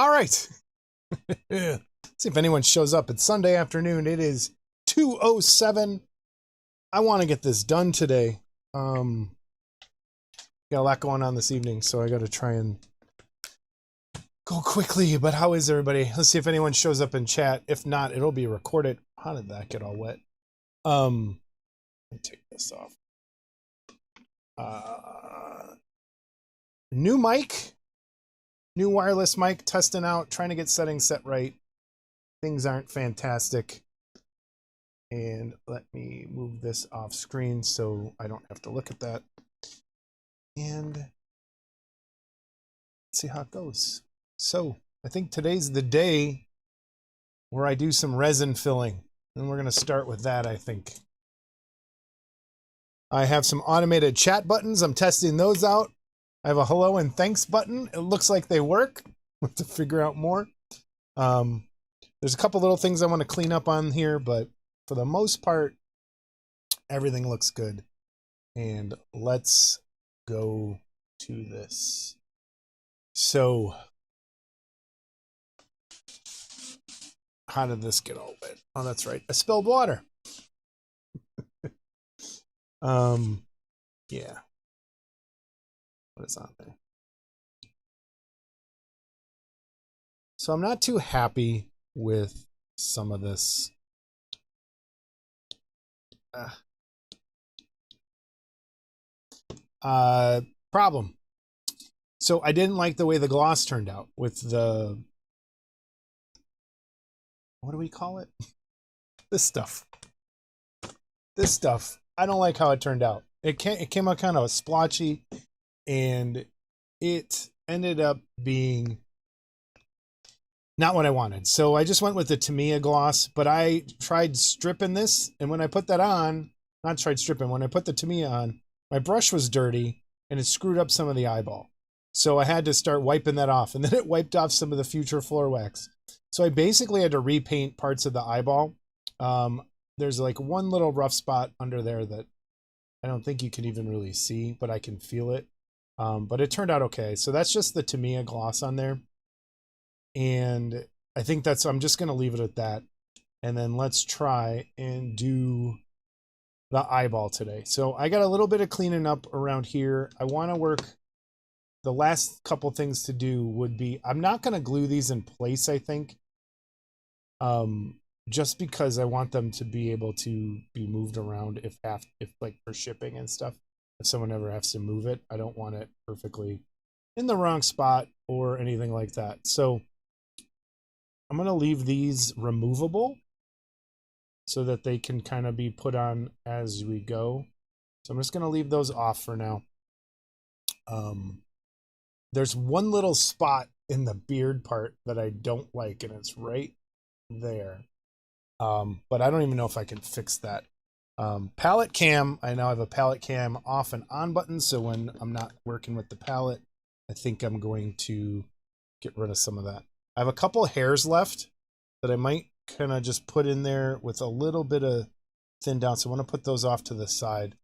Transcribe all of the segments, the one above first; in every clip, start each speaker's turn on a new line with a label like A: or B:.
A: All right. See if anyone shows up. It's Sunday afternoon. It is 2:07. I want to get this done today. Got a lot going on this evening, so I got to try and go quickly. But how is everybody? Let's see if anyone shows up in chat. If not, it'll be recorded. How did that get all wet? Let me take this off. New mic. New wireless mic, testing out, trying to get settings set right. Things aren't fantastic. And let me move this off screen so I don't have to look at that. And let's see how it goes. So I think today's the day where I do some resin filling. And we're going to start with that, I think. I have some automated chat buttons. I'm testing those out. I have a hello and thanks button. It looks like they work. We'll have to figure out more. There's a couple little things I want to clean up on here, but for the most part, everything looks good. And let's go to this. So, how did this get all wet? Oh, that's right. I spilled water. Yeah. What is on there? So I'm not too happy with some of this. Problem. So I didn't like the way the gloss turned out with the, what do we call it? This stuff. This stuff. I don't like how it turned out. It came out kind of splotchy, and it ended up being not what I wanted. So I just went with the Tamiya gloss, but I tried stripping this, and when I put that on, not tried stripping, when I put the Tamiya on, my brush was dirty, and it screwed up some of the eyeball. So I had to start wiping that off, and then it wiped off some of the future floor wax. So I basically had to repaint parts of the eyeball. There's like one little rough spot under there that I don't think you can even really see, but I can feel it. But it turned out okay. So that's just the Tamiya gloss on there. And I think I'm just going to leave it at that. And then let's try and do the eyeball today. So I got a little bit of cleaning up around here. I want to work. The last couple things to do would be, I'm not going to glue these in place, I think. Just because I want them to be able to be moved around if like for shipping and stuff. If someone ever has to move it, I don't want it perfectly in the wrong spot or anything like that. So I'm going to leave these removable so that they can kind of be put on as we go. So I'm just going to leave those off for now. There's one little spot in the beard part that I don't like, and it's right there. But I don't even know if I can fix that. Palette cam, I now have a palette cam off and on button, so when I'm not working with the palette, I think I'm going to get rid of some of that. I have a couple hairs left that I might kind of just put in there with a little bit of thin down, so I want to put those off to the side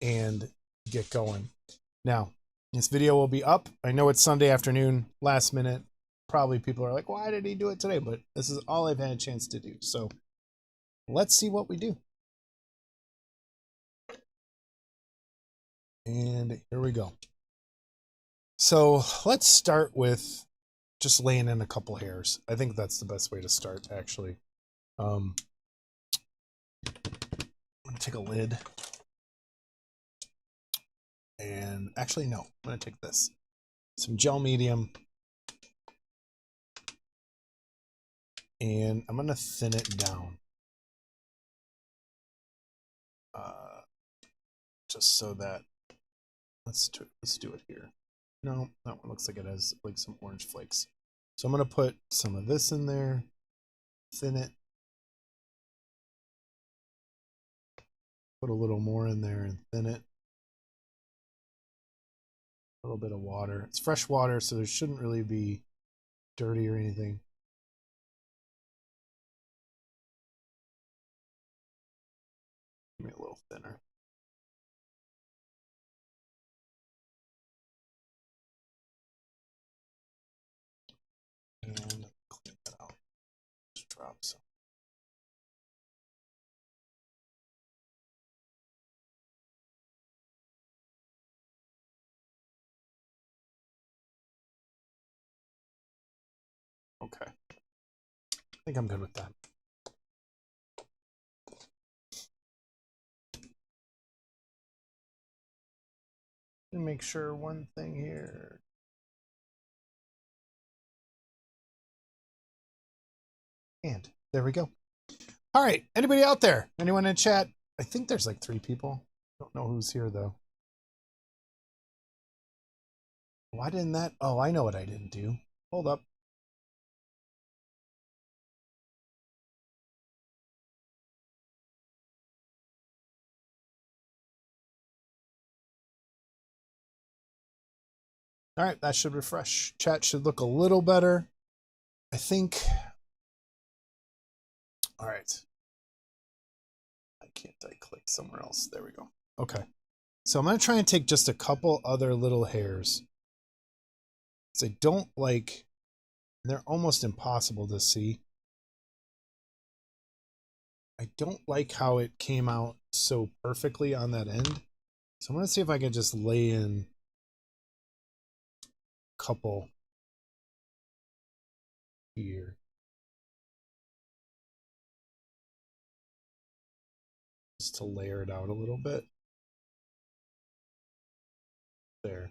A: and get going. Now, this video will be up. I know it's Sunday afternoon, last minute. Probably people are like, why did he do it today? But this is all I've had a chance to do. So let's see what we do. And here we go. So let's start with just laying in a couple hairs. I think that's the best way to start, actually. I'm going to take a lid. And actually, no, I'm going to take this. Some gel medium. And I'm going to thin it down. Just so that, let's do it here. No, that one looks like it has like some orange flakes. So I'm going to put some of this in there, thin it. Put a little more in there and thin it. A little bit of water. It's fresh water, so there shouldn't really be dirty or anything. Maybe a little thinner. And clean that out. Just drop some. Okay. I think I'm good with that. Let me make sure one thing here. And there we go. All right. Anybody out there? Anyone in chat? I think there's like 3 people. Don't know who's here though. Why didn't that? Oh, I know what I didn't do. Hold up. All right, that should refresh. Chat should look a little better. I think. All right. Can't I click somewhere else? There we go. Okay. So I'm going to try and take just a couple other little hairs. Because I don't like, they're almost impossible to see. I don't like how it came out so perfectly on that end. So I'm going to see if I can just lay in a couple here. Just to layer it out a little bit. There.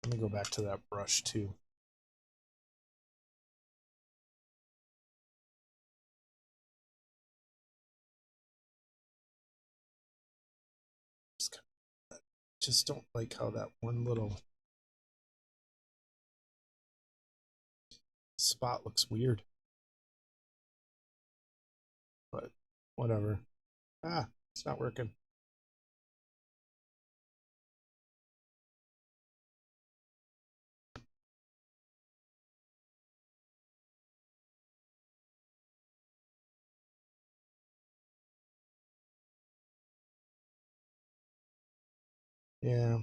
A: Let me go back to that brush too. Just don't like how that one little spot looks weird. But whatever. Ah, it's not working. Yeah.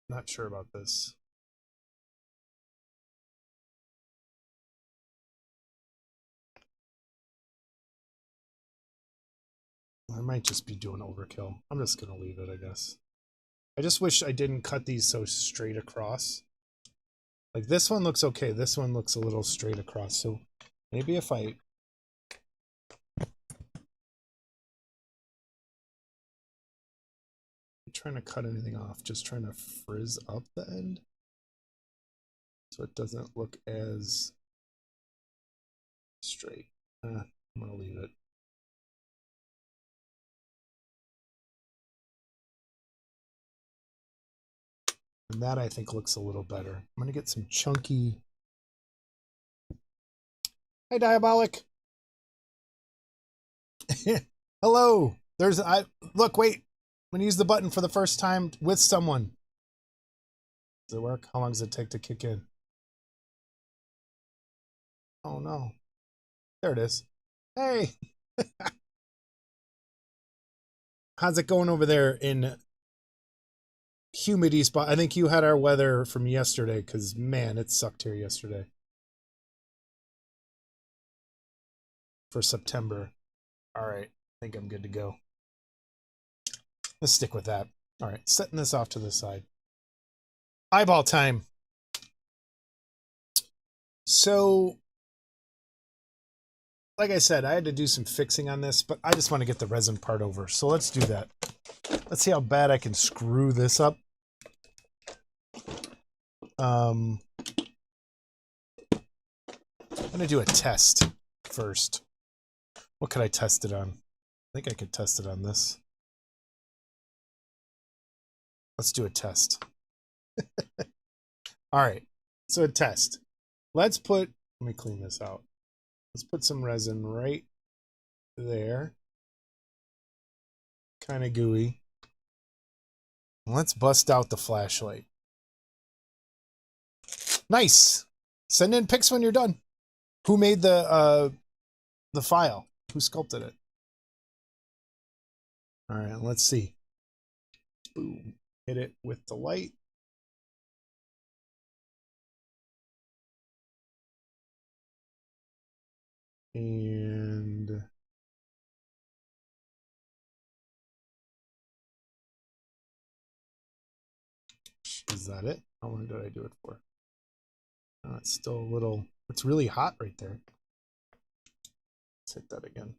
A: Not sure about this. I might just be doing overkill. I'm just going to leave it, I guess. I just wish I didn't cut these so straight across. Like this one looks okay. This one looks a little straight across. So maybe if I... I'm trying to cut anything off. Just trying to frizz up the end. So it doesn't look as straight. I'm going to leave it. And that I think looks a little better. I'm going to get some chunky... Hey, Diabolic. Hello. There's... Look, wait. I'm going to use the button for the first time with someone. Does it work? How long does it take to kick in? Oh, no. There it is. Hey. How's it going over there in humidity spot? I think you had our weather from yesterday because, man, it sucked here yesterday. For September. All right. I think I'm good to go. Let's stick with that. All right. Setting this off to the side. Eyeball time. So, like I said, I had to do some fixing on this, but I just want to get the resin part over. So let's do that. Let's see how bad I can screw this up. I'm going to do a test first. What could I test it on? I think I could test it on this. Let's do a test. All right. So a test. Let's put, let me clean this out. Let's put some resin right there. Kind of gooey. Let's bust out the flashlight. Nice. Send in pics when you're done. Who made the file? Who sculpted it? All right, let's see. Boom. hit it with the light. And is that it? How long did I do it for? It's still a little, it's really hot right there. Let's hit that again.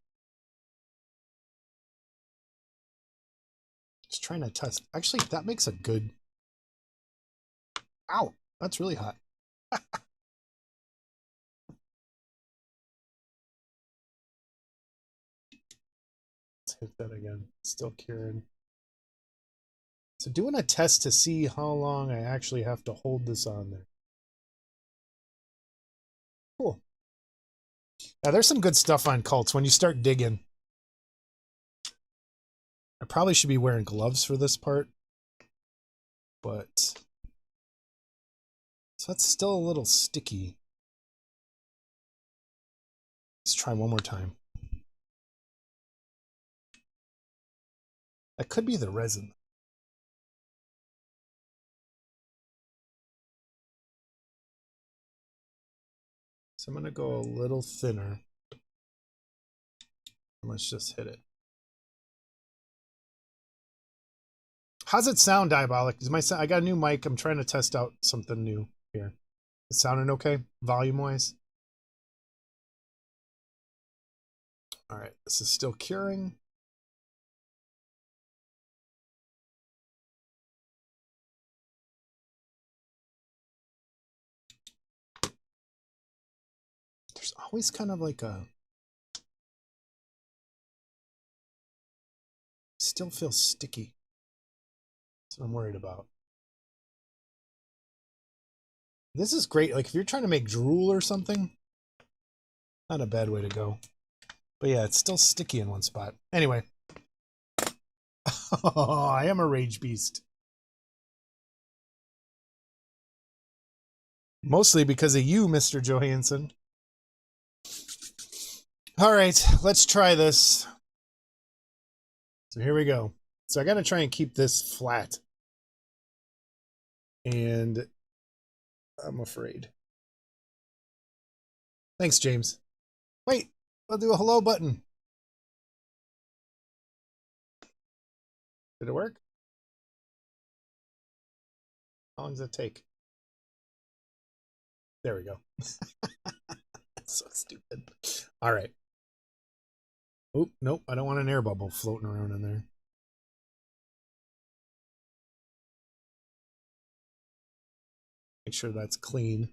A: Just trying to test. Actually, that makes a good, ow, that's really hot. Let's hit that again. Still curing. So doing a test to see how long I actually have to hold this on there. Cool. Now there's some good stuff on cults when you start digging. I probably should be wearing gloves for this part, but so that's still a little sticky. Let's try one more time. That could be the resin. So I'm going to go a little thinner. Let's just hit it. How's it sound, Diabolic? Is my I got a new mic. I'm trying to test out something new here. Is it sounding okay, volume-wise? All right, this is still curing. There's always kind of like a... Still feels sticky. That's what I'm worried about. This is great. Like if you're trying to make drool or something, not a bad way to go. But yeah, it's still sticky in one spot. Anyway. Oh, I am a rage beast. Mostly because of you, Mr. Johansson. All right, let's try this. So here we go. So I got to try and keep this flat. And I'm afraid. Thanks, James. Wait, I'll do a hello button. Did it work? How long does it take? There we go. That's so stupid. All right. Oop, nope, I don't want an air bubble floating around in there. Make sure that's clean.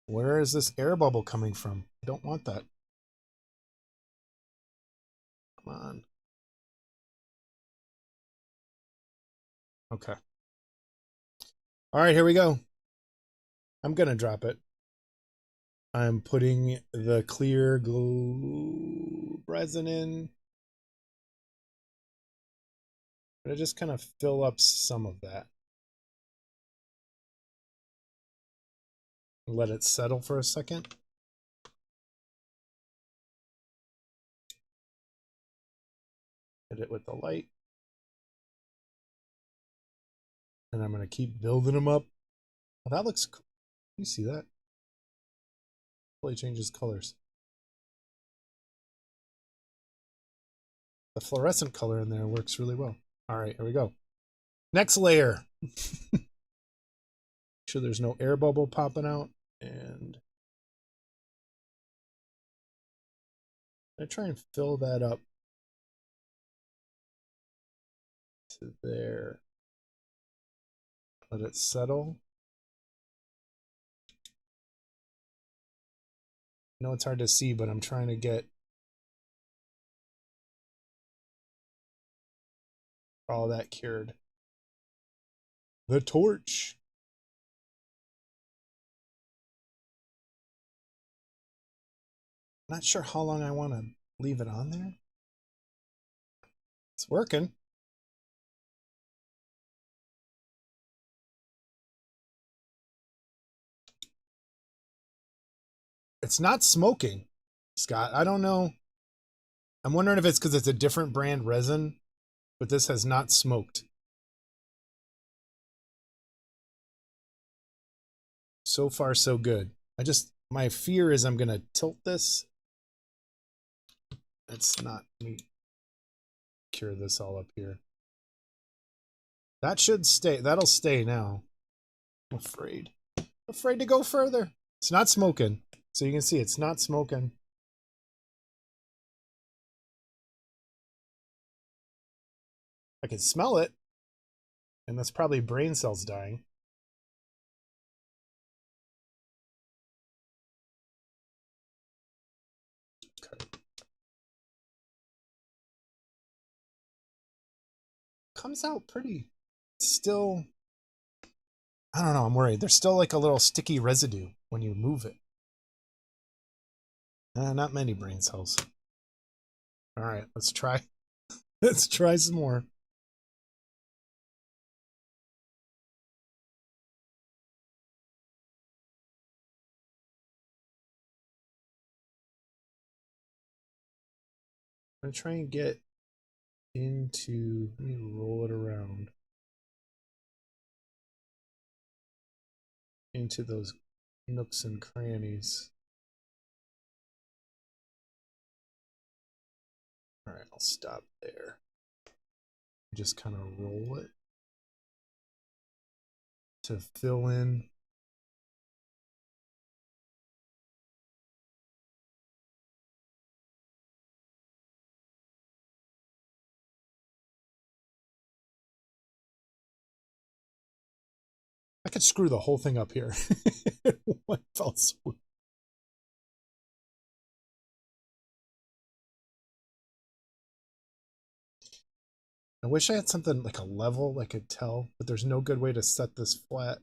A: Where is this air bubble coming from? I don't want that. Come on. Okay. All right, here we go. I'm going to drop it. I'm putting the clear glue resin in. But I just kind of fill up some of that. Let it settle for a second. Hit it with the light. And I'm going to keep building them up. Oh, that looks cool. You see that? Really changes colors. The fluorescent color in there works really well. All right, here we go. Next layer. Make sure there's no air bubble popping out. And I try and fill that up to there. Let it settle. I know it's hard to see, but I'm trying to get all that cured. The torch. Not sure how long I want to leave it on there. It's working. It's not smoking, Scott. I don't know. I'm wondering if it's because it's a different brand resin, but this has not smoked. So far, so good. My fear is I'm gonna tilt this. That's not me. Cure this all up here. That should stay. That'll stay now. I'm afraid. Afraid to go further. It's not smoking. So you can see it's not smoking. I can smell it. And that's probably brain cells dying. Okay. Comes out pretty. Still, I don't know, I'm worried. There's still like a little sticky residue when you move it. Not many brain cells. All right, let's try. Let's try some more. I'm gonna try and get into, let me roll it around into those nooks and crannies. All right, I'll stop there. Just kind of roll it to fill in. I could screw the whole thing up here. One fell swoop. I wish I had something like a level I could tell, but there's no good way to set this flat.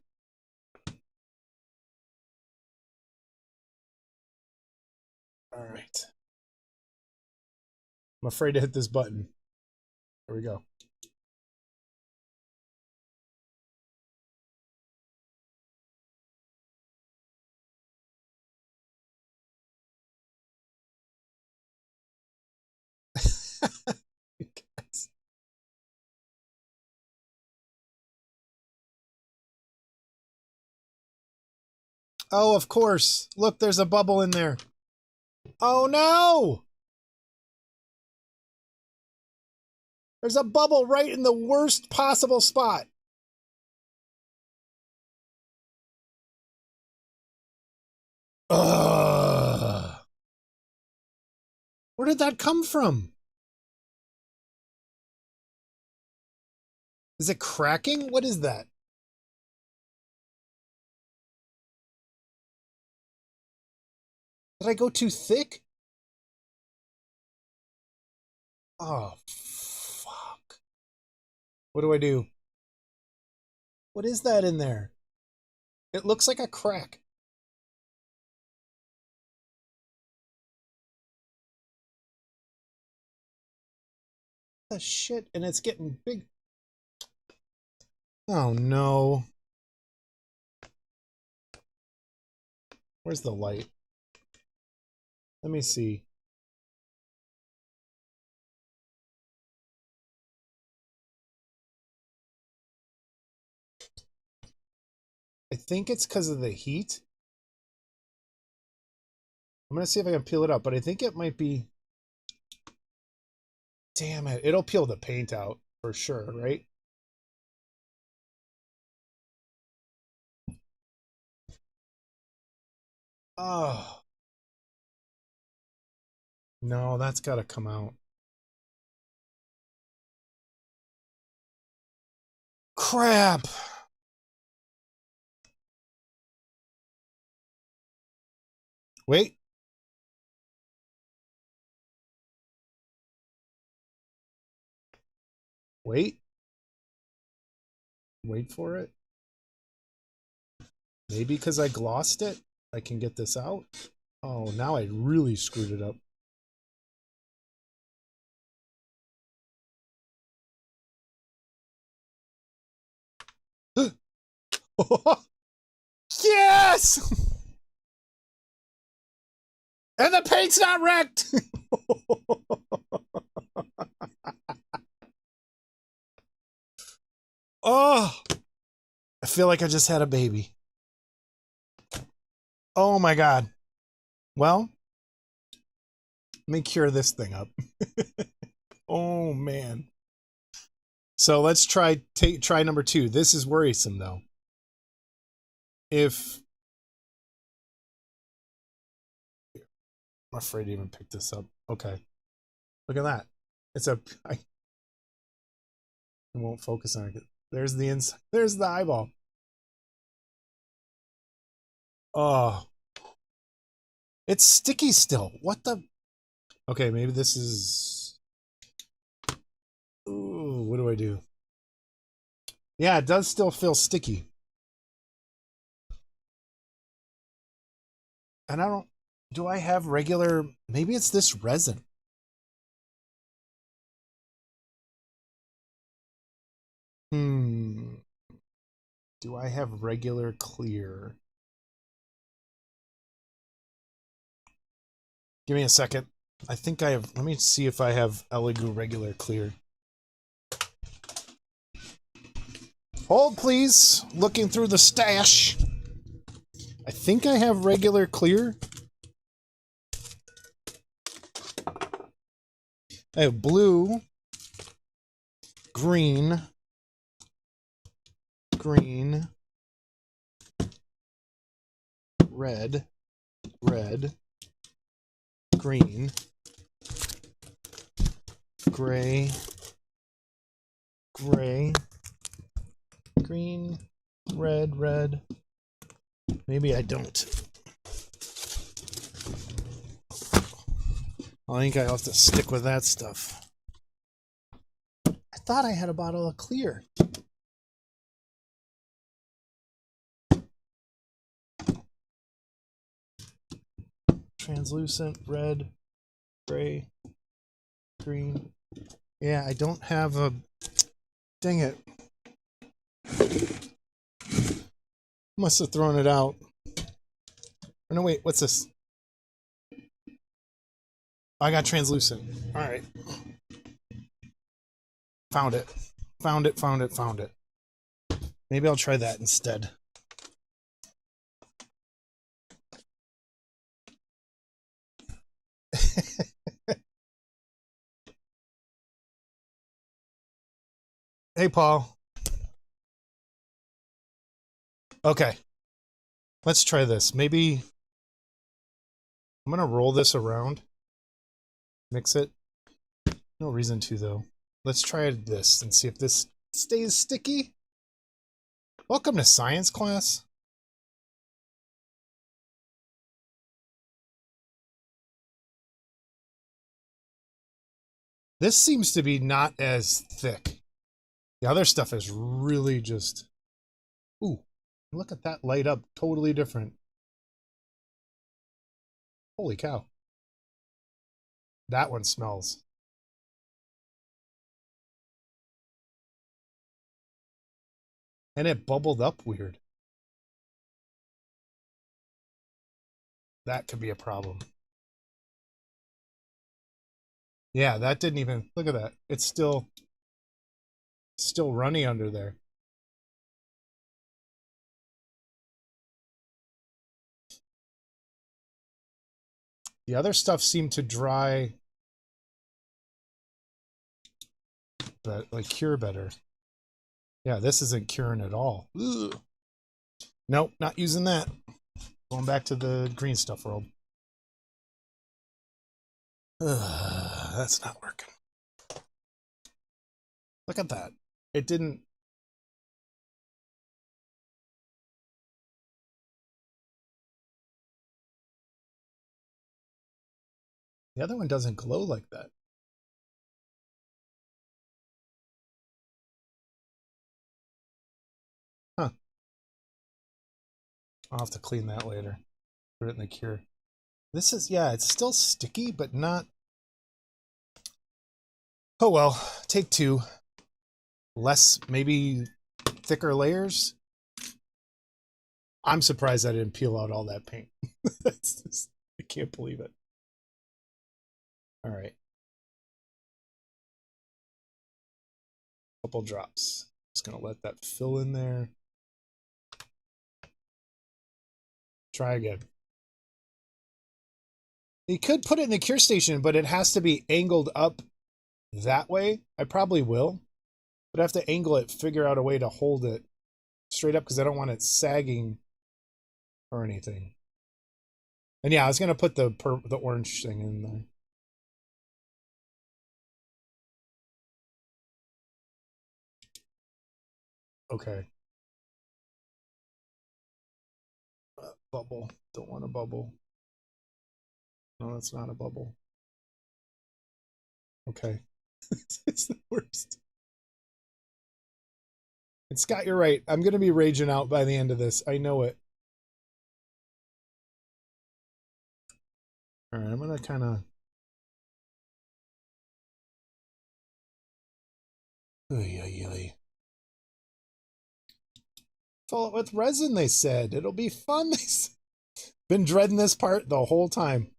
A: All right. I'm afraid to hit this button. Here we go. Oh, of course. Look, there's a bubble in there. Oh, no! There's a bubble right in the worst possible spot. Ugh. Where did that come from? Is it cracking? What is that? Did I go too thick? Oh, fuck. What do I do? What is that in there? It looks like a crack. The shit, and it's getting big. Oh no. Where's the light? Let me see. I think it's because of the heat. I'm gonna see if I can peel it up, but I think it might be. Damn it. It'll peel the paint out for sure, right? Oh. No, that's gotta come out. Crap. Wait. Wait. Wait for it. Maybe because I glossed it, I can get this out. Oh, now I really screwed it up. Yes! And the paint's not wrecked! Oh! I feel like I just had a baby. Oh my God. Well, let me cure this thing up. Oh man. So let's try number 2. This is worrisome though. If I'm afraid to even pick this up. Okay. Look at that. It's I won't focus on it. There's the inside. There's the eyeball. Oh. It's sticky still. What the? Okay, maybe this is... Ooh, what do I do? Yeah, it does still feel sticky. And I don't... Do I have regular... Maybe it's this resin. Do I have regular clear? Give me a second. I think I have... Let me see if I have Elegoo regular clear. Hold, please. Looking through the stash. I think I have regular clear. I have blue, green, red, green, gray, green, red. Maybe I don't. I think I'll have to stick with that stuff. I thought I had a bottle of clear. Translucent, red, gray, green. Yeah, I don't have a... Dang it. Must have thrown it out. Oh, no, wait, what's this? I got translucent. All right. Found it. Found it. Maybe I'll try that instead. Hey, Paul. Okay. Let's try this. Maybe I'm going to roll this around. Mix it. No reason to, though. Let's try this and see if this stays sticky. Welcome to science class. This seems to be not as thick. The other stuff is really just... Ooh, look at that light up. Totally different. Holy cow. That one smells. And it bubbled up weird. That could be a problem. Yeah, that didn't even... Look at that. It's still runny under there. The other stuff seemed to dry, but like cure better. Yeah, this isn't curing at all. Ugh. Nope, not using that. Going back to the green stuff world. That's not working. Look at that. It didn't... The other one doesn't glow like that. Huh. I'll have to clean that later. Put it in the cure. This is... Yeah, it's still sticky, but not... Oh well. Take 2. Less, maybe thicker layers. I'm surprised I didn't peel out all that paint. That's just, I can't believe it. All right. Couple drops. Just gonna let that fill in there. Try again. You could put it in the cure station, but it has to be angled up that way. I probably will, but I have to angle it, figure out a way to hold it straight up because I don't want it sagging or anything. And yeah, I was gonna put the orange thing in there. Okay. Bubble. Don't want a bubble. No, that's not a bubble. Okay. It's the worst. And Scott, you're right. I'm gonna be raging out by the end of this. I know it. All right, I'm gonna kind of. Fill it with resin, they said. It'll be fun. They said. Been dreading this part the whole time.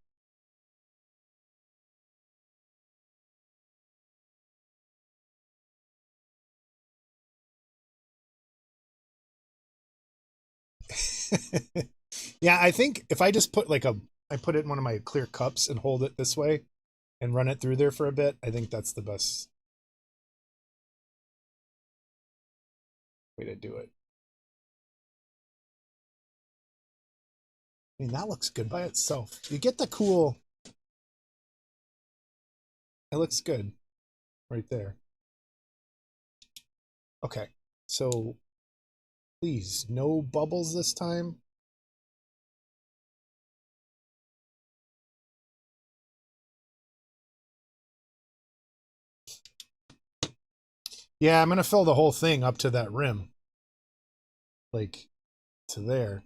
A: Yeah, I think if I just put like I put it in one of my clear cups and hold it this way and run it through there for a bit, I think that's the best way to do it. I mean, that looks good by itself. You get the cool. It looks good right there. Okay, so please, no bubbles this time. Yeah, I'm gonna fill the whole thing up to that rim. Like to there.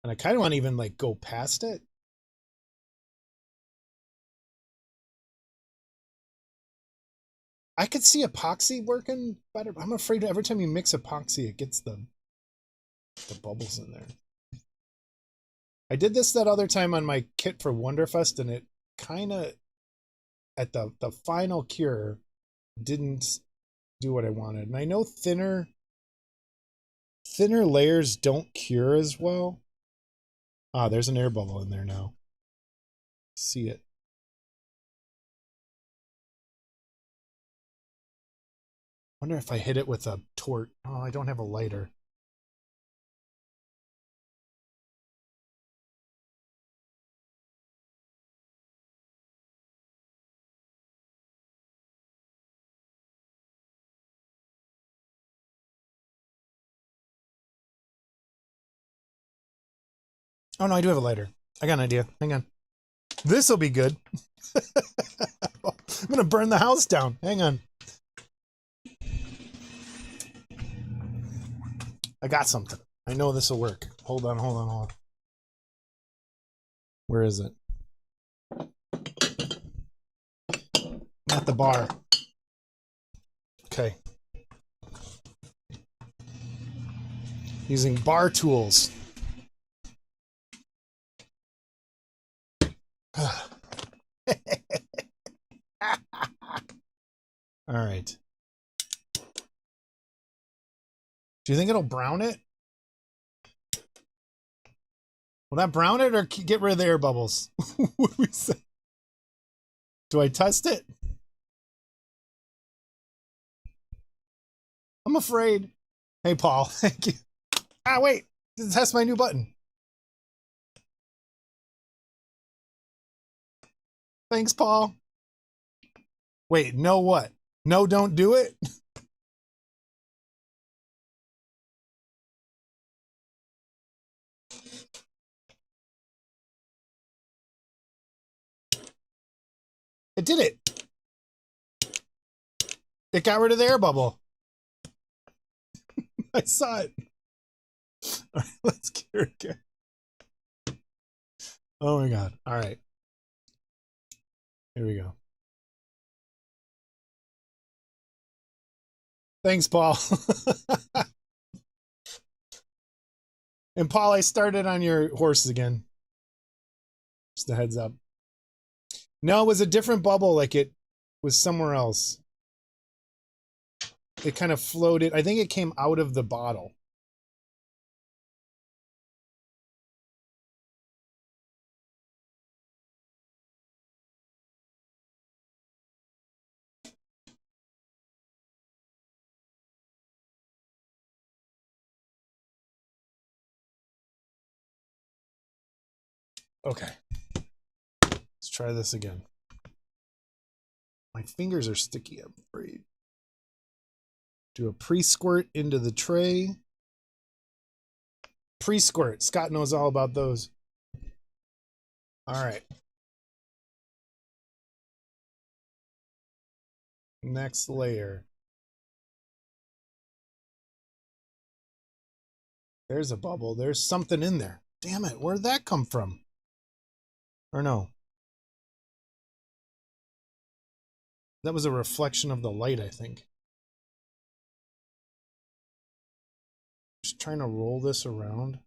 A: And I kind of want to even like go past it. I could see epoxy working better. I'm afraid every time you mix epoxy, it gets the bubbles in there. I did this that other time on my kit for Wonderfest, and it kind of, at the final cure, didn't do what I wanted. And I know thinner layers don't cure as well. Ah, there's an air bubble in there now. See it. Wonder if I hit it with a torch. Oh, I don't have a lighter. Oh no, I do have a lighter. I got an idea. Hang on. This'll be good. I'm gonna burn the house down. Hang on. I got something. I know this will work. Hold on, hold on, hold on. Where is it? At the bar. Okay. Using bar tools. All right. Do you think it'll brown it? Will that brown it or get rid of the air bubbles? What do we say? Do I test it? I'm afraid. Hey, Paul. Thank you. Ah, wait. Test my new button. Thanks, Paul. Wait, no what? No, don't do it? It did it. It got rid of the air bubble. I saw it. All right, let's cure it again. Oh my God. All right. Here we go. Thanks, Paul. And Paul, I started on your horse again. Just a heads up. No, it was a different bubble, like it was somewhere else. It kind of floated. I think it came out of the bottle. Okay. Let's try this again. My fingers are sticky, I'm afraid. Do a pre-squirt into the tray. Pre-squirt. Scott knows all about those. All right. Next layer. There's a bubble. There's something in there. Damn it. Where'd that come from? Or no? That was a reflection of the light, I think. Just trying to roll this around.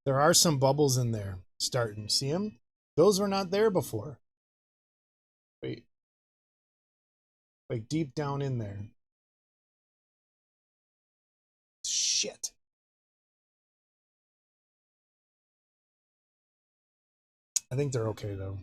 A: There are some bubbles in there starting. See them? Those were not there before. Wait. Like deep down in there. Shit. I think they're okay though.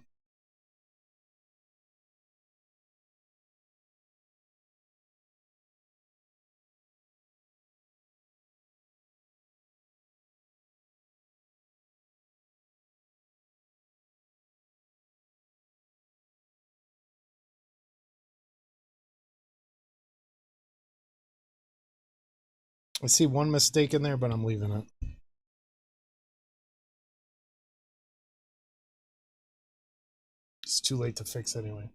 A: I see one mistake in there, but I'm leaving it. It's too late to fix anyway.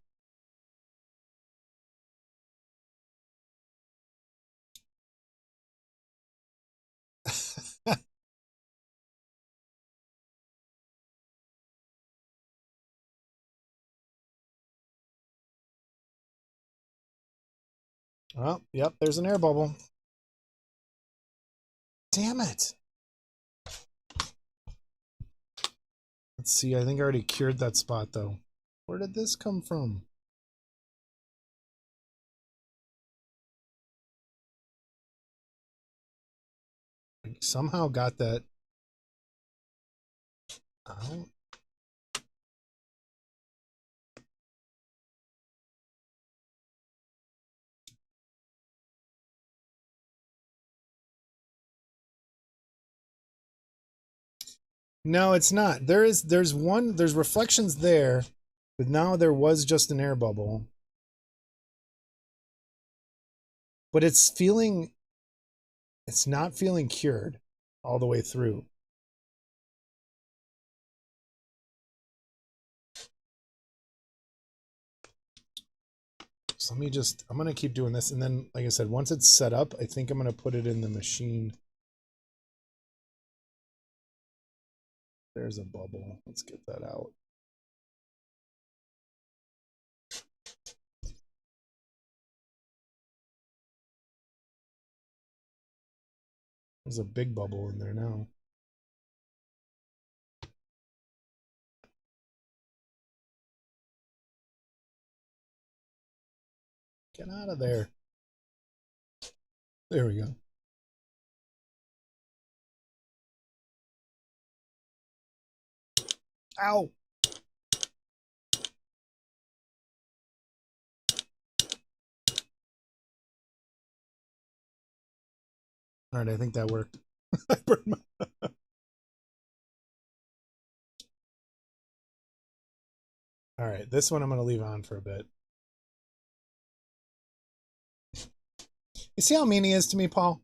A: Oh, yep, there's an air bubble. Damn it. Let's see, I think I already cured that spot though. Where did this come from? I somehow got that out. No, it's not. There's reflections there, but now there was just an air bubble. But it's not feeling cured all the way through. So I'm going to keep doing this. And then, like I said, once it's set up, I think I'm going to put it in the machine. There's a bubble. Let's get that out. There's a big bubble in there now. Get out of there. There we go. Ow. All right, I think that worked. I burned my... All right, this one I'm going to leave on for a bit. You see how mean he is to me, Paul?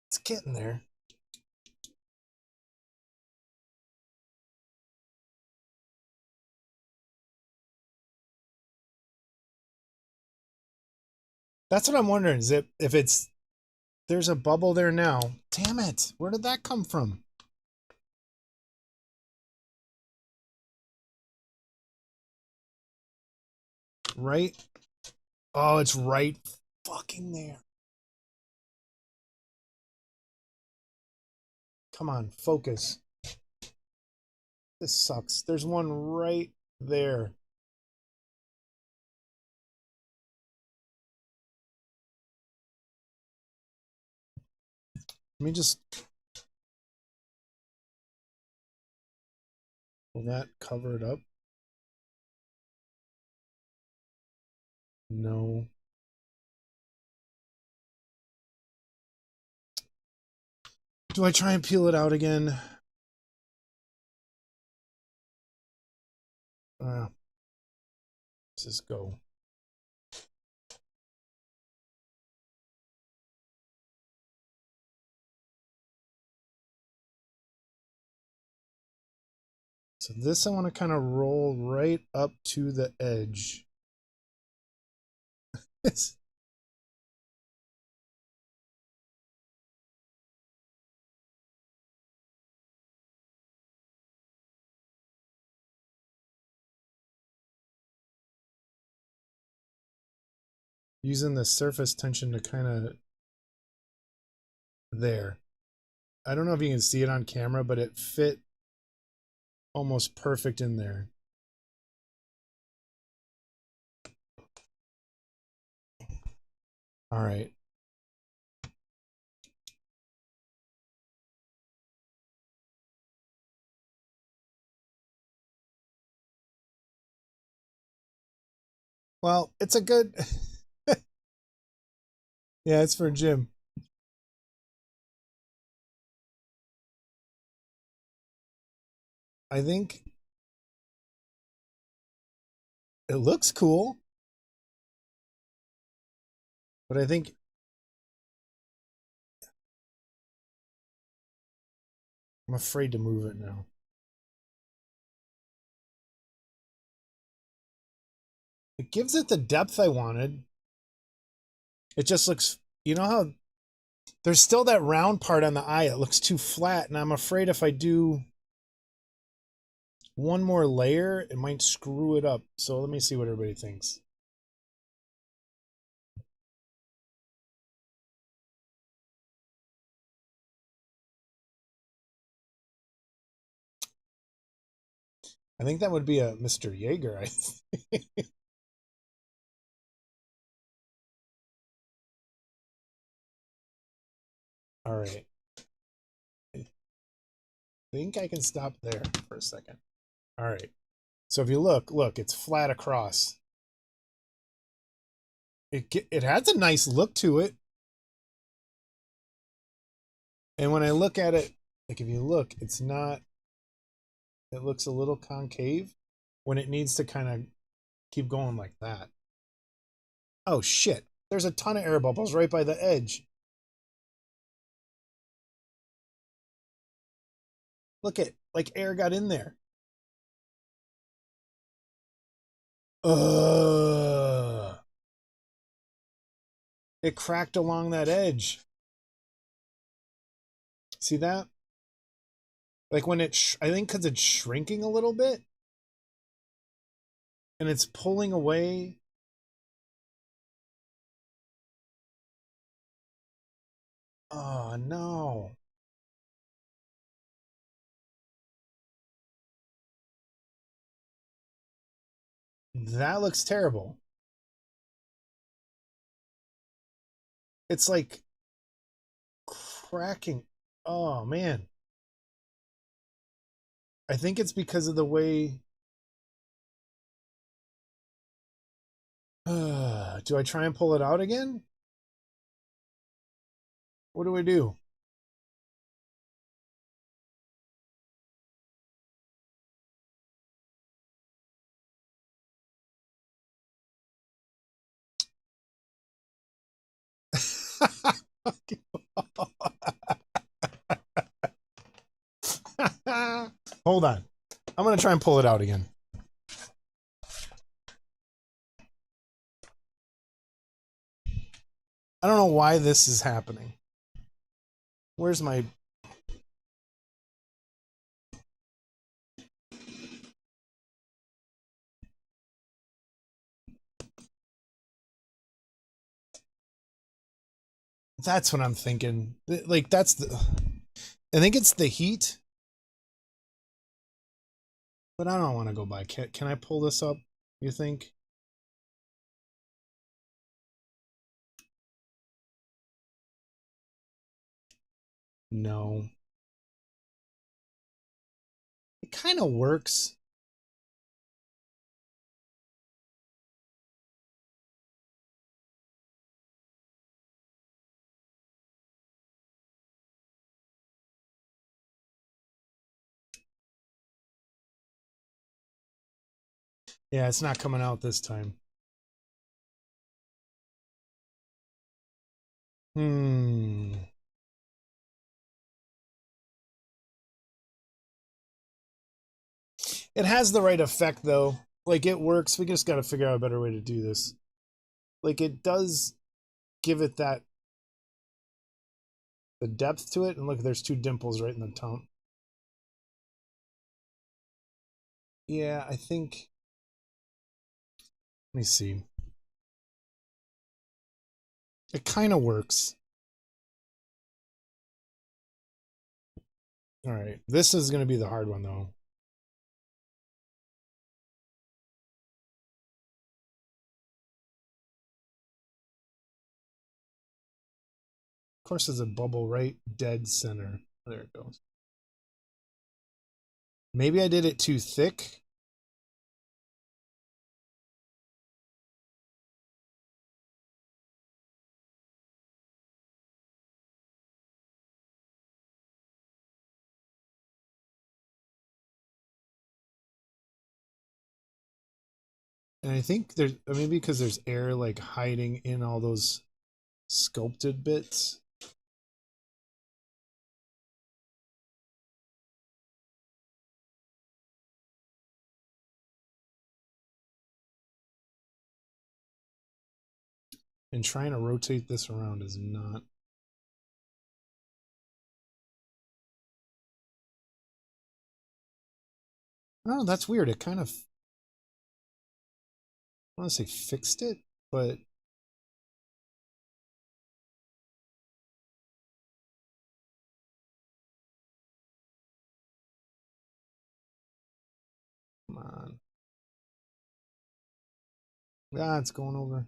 A: It's getting there. That's what I'm wondering. Is it if it's there's a bubble there now? Damn it! Where did that come from? Right? Oh, it's right fucking there. Come on, focus. This sucks. There's one right there. Let me just... Will that cover it up? No. Do I try and peel it out again? Let's just go. So this I want to kind of roll right up to the edge. Using the surface tension to kind of... There. I don't know if you can see it on camera, but it fit almost perfect in there. All right. Well, it's a good... Yeah, it's for Jim. I think it looks cool, but I think I'm afraid to move it now. It gives it the depth I wanted. It just looks, you know how there's still that round part on the eye. It looks too flat, and I'm afraid if I do one more layer, it might screw it up. So let me see what everybody thinks. I think that would be a Mr. Jaeger, I think. All right. I think I can stop there for a second. All right. So if you look, it's flat across. It has a nice look to it. And when I look at it, like if you look, it's not, it looks a little concave when it needs to kind of keep going like that. Oh shit, there's a ton of air bubbles right by the edge. Look at, like air got in there. It cracked along that edge. See that? Like when it, I think because it's shrinking a little bit and it's pulling away. Oh no. That looks terrible. It's like cracking. Oh man. I think it's because of the way. Do I try and pull it out again? What do I do? Hold on. I'm going to try and pull it out again. I don't know why this is happening. Where's my... That's what I'm thinking. Like, that's the... I think it's the heat. But I don't want to go by. Can I pull this up, you think? No. It kind of works. Yeah, it's not coming out this time. Hmm. It has the right effect though. Like it works. We just got to figure out a better way to do this. Like it does give it that the depth to it. And look, there's two dimples right in the top. Yeah, I think. Let me see. It kind of works. All right, this is going to be the hard one though. Of course, there's a bubble right dead center. There it goes. Maybe I did it too thick. And I think there's maybe because there's air like hiding in all those sculpted bits. And trying to rotate this around is not. Oh, that's weird. It kind of, I want to say fixed it, but come on. Ah, it's going over.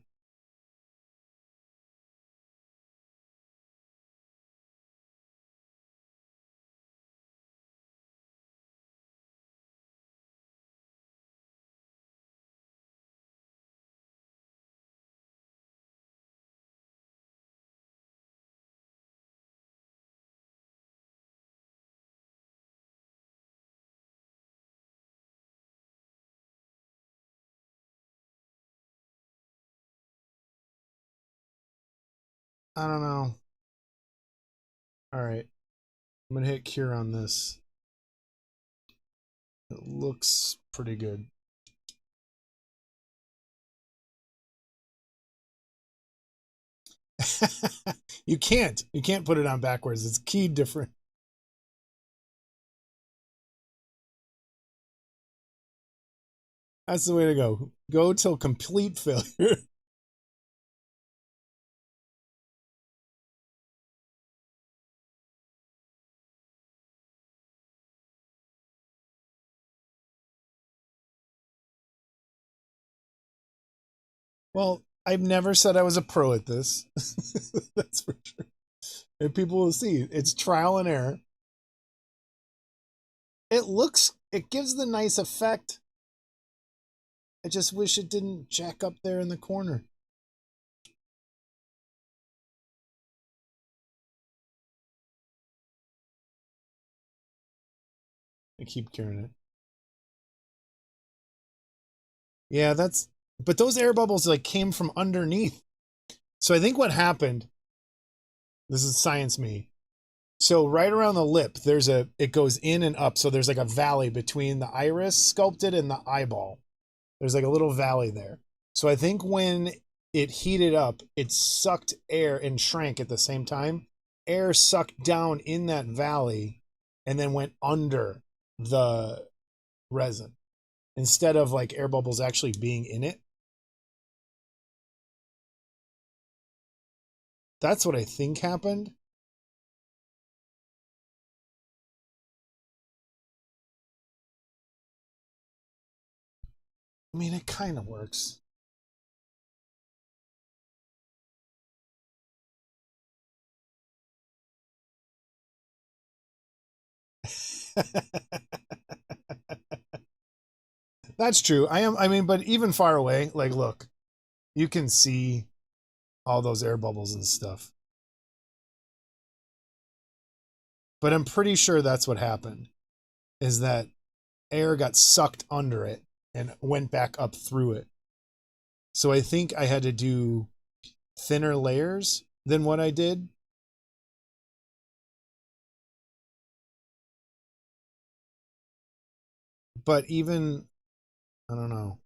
A: I don't know. All right. I'm going to hit cure on this. It looks pretty good. You can't. You can't put it on backwards. It's keyed different. That's the way to go. Go till complete failure. Well, I've never said I was a pro at this. That's for sure. And people will see. It's trial and error. It gives the nice effect. I just wish it didn't jack up there in the corner. I keep curing it. Yeah, but those air bubbles like came from underneath. So I think what happened, this is science me. So right around the lip, it goes in and up. So there's like a valley between the iris sculpted and the eyeball. There's like a little valley there. So I think when it heated up, it sucked air and shrank at the same time. Air sucked down in that valley and then went under the resin instead of like air bubbles actually being in it. That's what I think happened. I mean, it kind of works. That's true. I mean, but even far away, like, look, you can see all those air bubbles and stuff. But I'm pretty sure that's what happened, is that air got sucked under it and went back up through it. So I think I had to do thinner layers than what I did. But even, I don't know.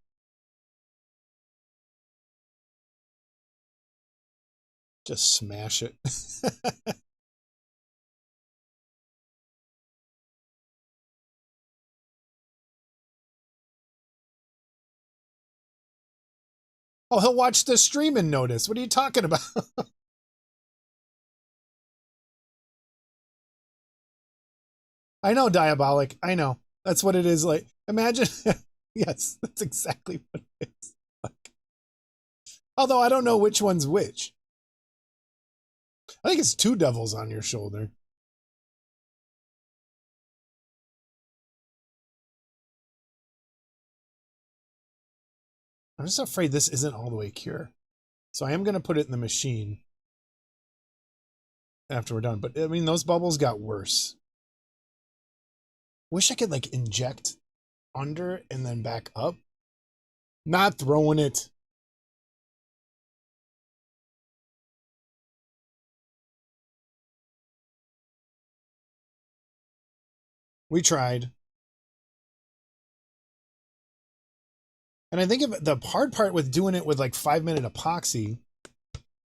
A: Just smash it. Oh, he'll watch the stream and notice. What are you talking about? I know, Diabolic. I know. That's what it is like. Imagine. Yes, that's exactly what it is like. Although I don't know which one's which. I think it's two devils on your shoulder. I'm just afraid this isn't all the way cure. So I am going to put it in the machine after we're done. But I mean, those bubbles got worse. Wish I could like inject under and then back up. Not throwing it. We tried. And I think the hard part with doing it with like 5-minute epoxy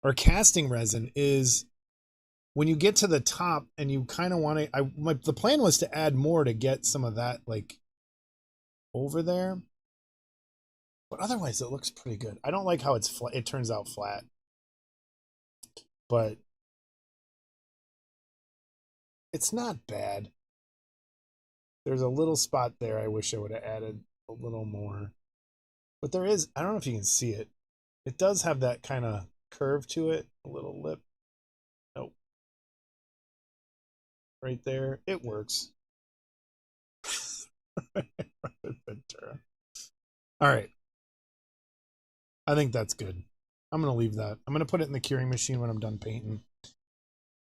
A: or casting resin is when you get to the top and you kind of want to, the plan was to add more to get some of that like over there. But otherwise it looks pretty good. I don't like how it's flat. It turns out flat. But it's not bad. There's a little spot there I wish I would have added a little more. But there is, I don't know if you can see it. It does have that kind of curve to it, a little lip. Nope. Right there. It works. All right. I think that's good. I'm going to leave that. I'm going to put it in the curing machine when I'm done painting.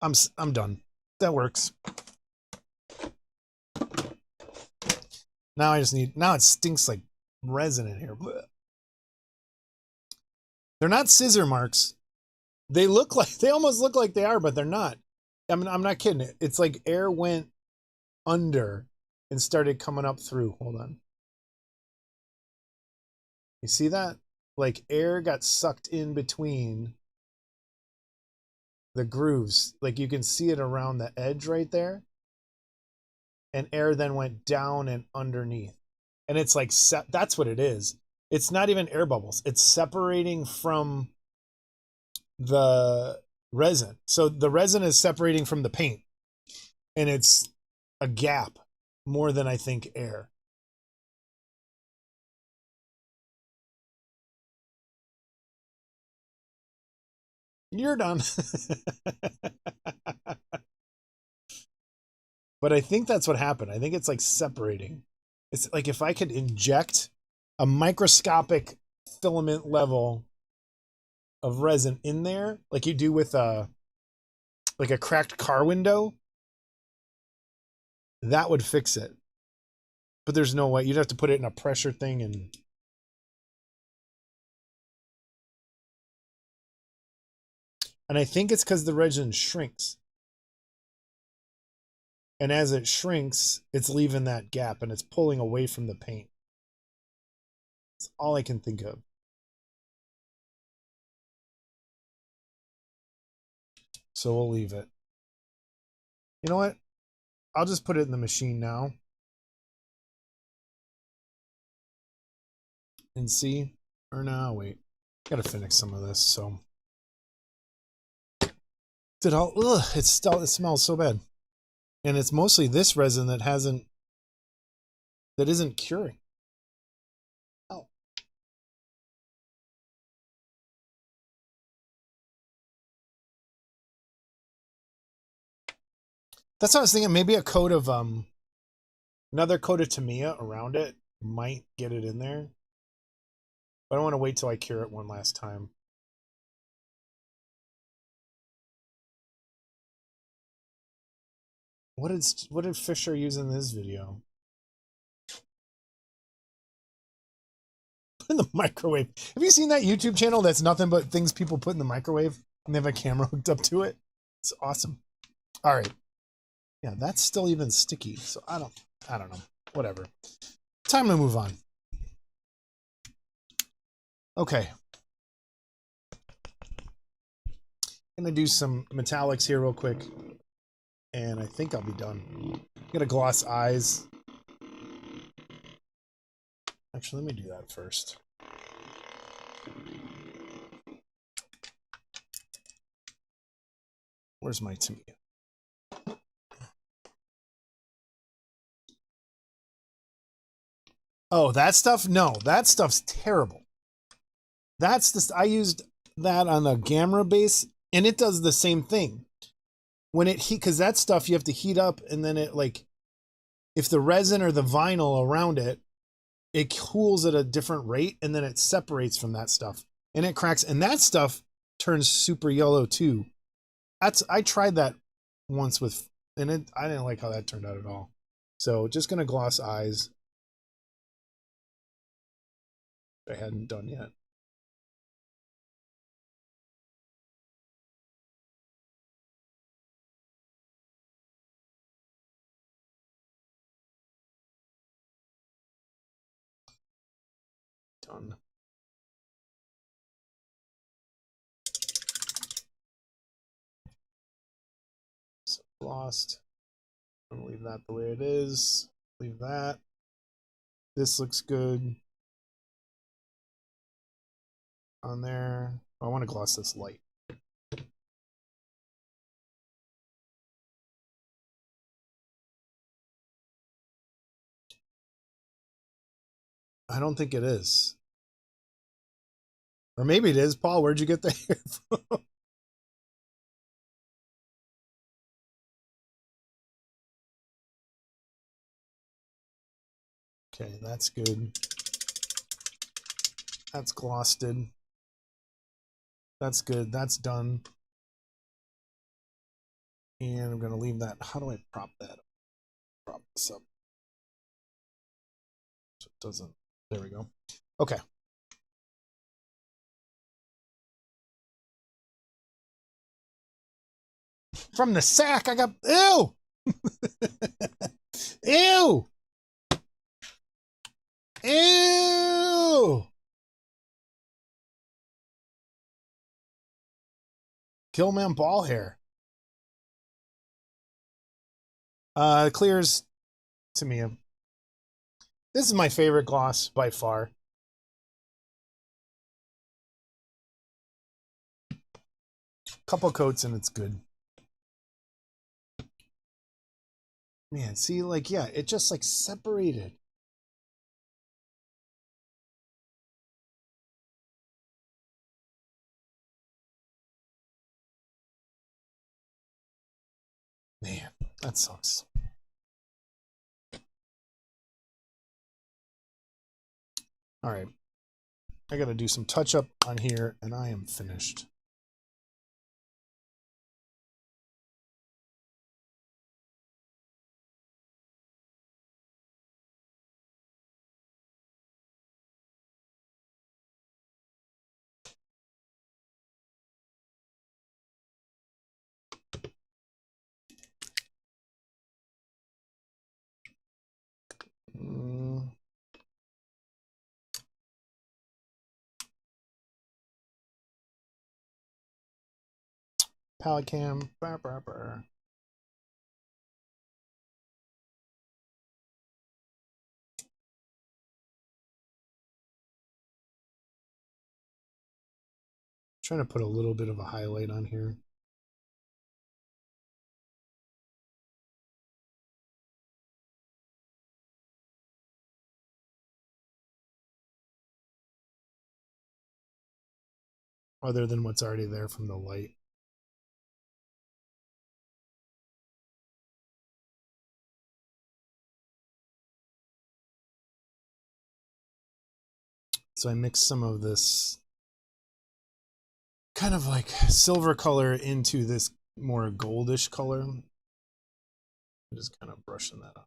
A: I'm done. That works. Now I just need, now it stinks like resin in here. Blech. They're not scissor marks. They look like, they almost look like they are, but they're not. I mean, I'm not kidding. It's like air went under and started coming up through. Hold on. You see that? Like air got sucked in between the grooves. Like you can see it around the edge right there. And air then went down and underneath. And it's like, that's what it is. It's not even air bubbles. It's separating from the resin. So the resin is separating from the paint. And it's a gap more than I think air. You're done. But I think that's what happened. I think it's like separating. It's like if I could inject a microscopic filament level of resin in there, like you do with like a cracked car window, that would fix it. But there's no way. You'd have to put it in a pressure thing and I think it's because the resin shrinks. And as it shrinks, it's leaving that gap and it's pulling away from the paint. That's all I can think of. So we'll leave it. You know what? I'll just put it in the machine now. And see. Or no, wait. Gotta finish some of this, so. It all, ugh, it smells so bad. And it's mostly this resin that isn't curing. Oh. That's what I was thinking. Maybe a coat of Another coat of Tamiya around it might get it in there. But I want to wait till I cure it one last time. What did Fisher use in this video? Put in the microwave. Have you seen that YouTube channel that's nothing but things people put in the microwave and they have a camera hooked up to it? It's awesome. All right. Yeah, that's still even sticky. So I don't know. Whatever. Time to move on. Okay. Gonna do some metallics here real quick. And I think I'll be done. I'm gonna gloss eyes. Actually, let me do that first. Where's my Tamiya? Oh, that stuff? No, that stuff's terrible. That's the I used that on a Gamma base, and it does the same thing. When it heat, because that stuff you have to heat up, and then it like, if the resin or the vinyl around it, it cools at a different rate, and then it separates from that stuff, and it cracks, and that stuff turns super yellow too. I tried that once with, and I didn't like how that turned out at all. So just gonna gloss eyes. I hadn't done yet. Done. So glossed. I'm gonna leave that the way it is. Leave that. This looks good on there. I want to gloss this light. I don't think it is. Or maybe it is. Paul, where'd you get the hair from? Okay, that's good. That's glossed. That's good. That's done. And I'm going to leave that. How do I prop that up? Prop this up. So it doesn't. There we go. Okay. From the sack, I got. Ew! Ew! Ew! Killman ball hair. Clears to me. This is my favorite gloss by far. Couple coats and it's good. Man, see, like, yeah, it just like separated. Man, that sucks. All right. I got to do some touch up on here and I am finished. Palette cam. Burr, burr, burr. Trying to put a little bit of a highlight on here. Other than what's already there from the light. So I mixed some of this kind of like silver color into this more goldish color. I'm just kind of brushing that up.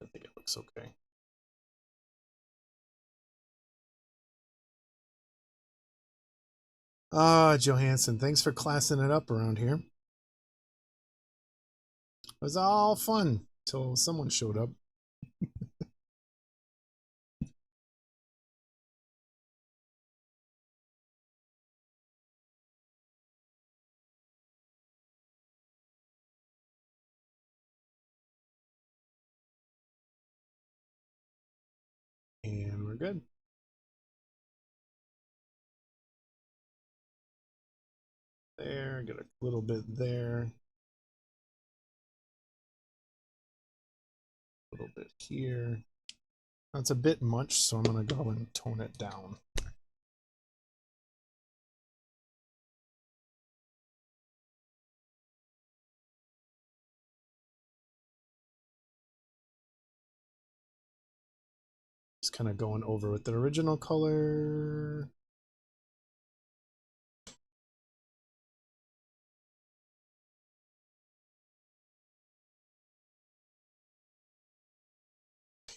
A: I think it looks okay. Ah, Johansson, thanks for classing it up around here. It was all fun till someone showed up. And we're good. There, get a little bit there. A little bit here. That's a bit much, so I'm going to go and tone it down. Just kind of going over with the original color.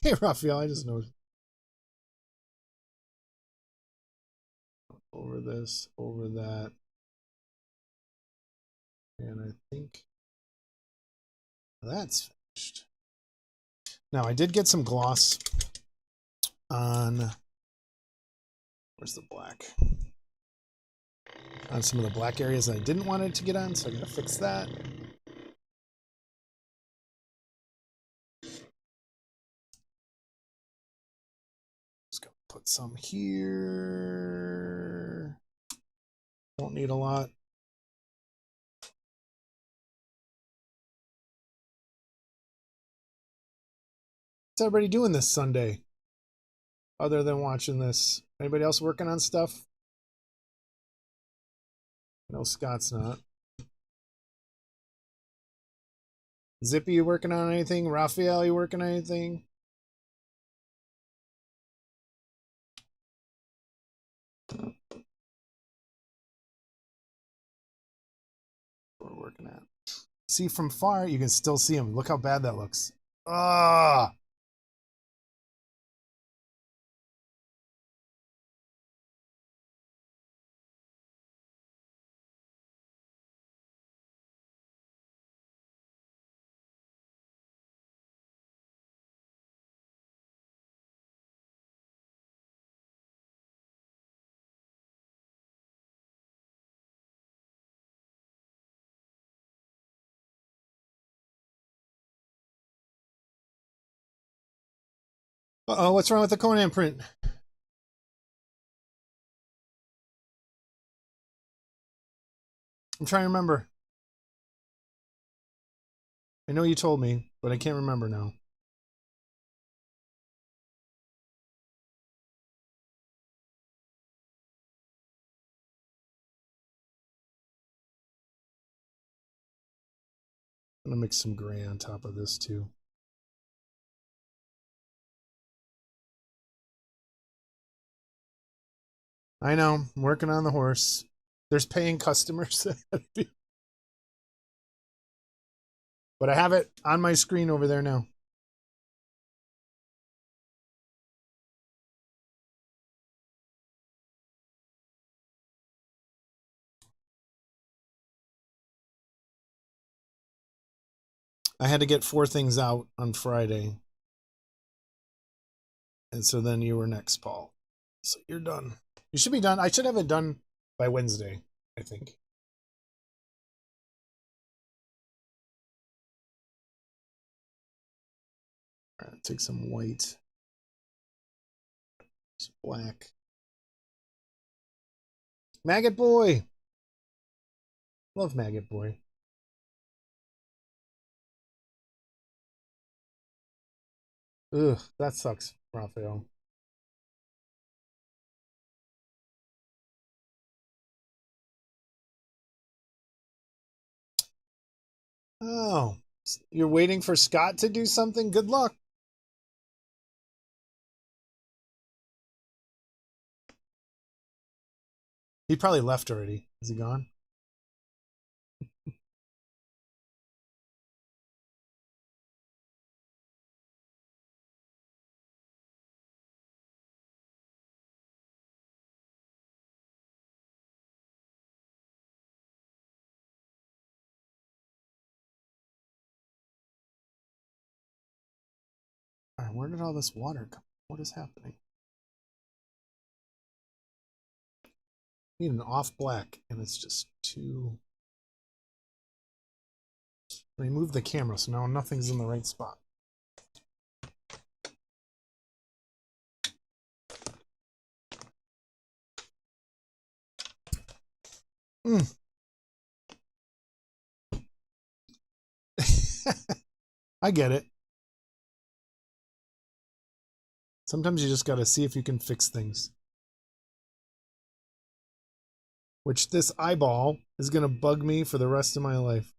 A: Hey, Raphael, I just noticed. Over this, over that. And I think that's finished. Now, I did get some gloss on, where's the black? On some of the black areas that I didn't want it to get on, so I gotta fix that. Just gonna put some here. Don't need a lot. What's everybody doing this Sunday? Other than watching this? Anybody else working on stuff? No, Scott's not. Zippy, you working on anything? Raphael, you working on anything? We're working at. See, from far, you can still see him. Look how bad that looks. Ah! Uh-oh, what's wrong with the Conan print? I'm trying to remember. I know you told me, but I can't remember now. I'm gonna mix some gray on top of this too. I know, I'm working on the horse. There's paying customers. But I have it on my screen over there now. I had to get 4 things out on Friday. And so then you were next, Paul. So you're done. You should be done. I should have it done by Wednesday, I think. All right, take some white, some black. Maggot Boy. Love Maggot Boy. Ugh, that sucks, Raphael. Oh, you're waiting for Scott to do something? Good luck. He probably left already. Is he gone? All right, where did all this water come? What is happening? I need an off black, and it's just too. Let me move the camera so now nothing's in the right spot. I get it. Sometimes you just got to see if you can fix things. Which this eyeball is going to bug me for the rest of my life.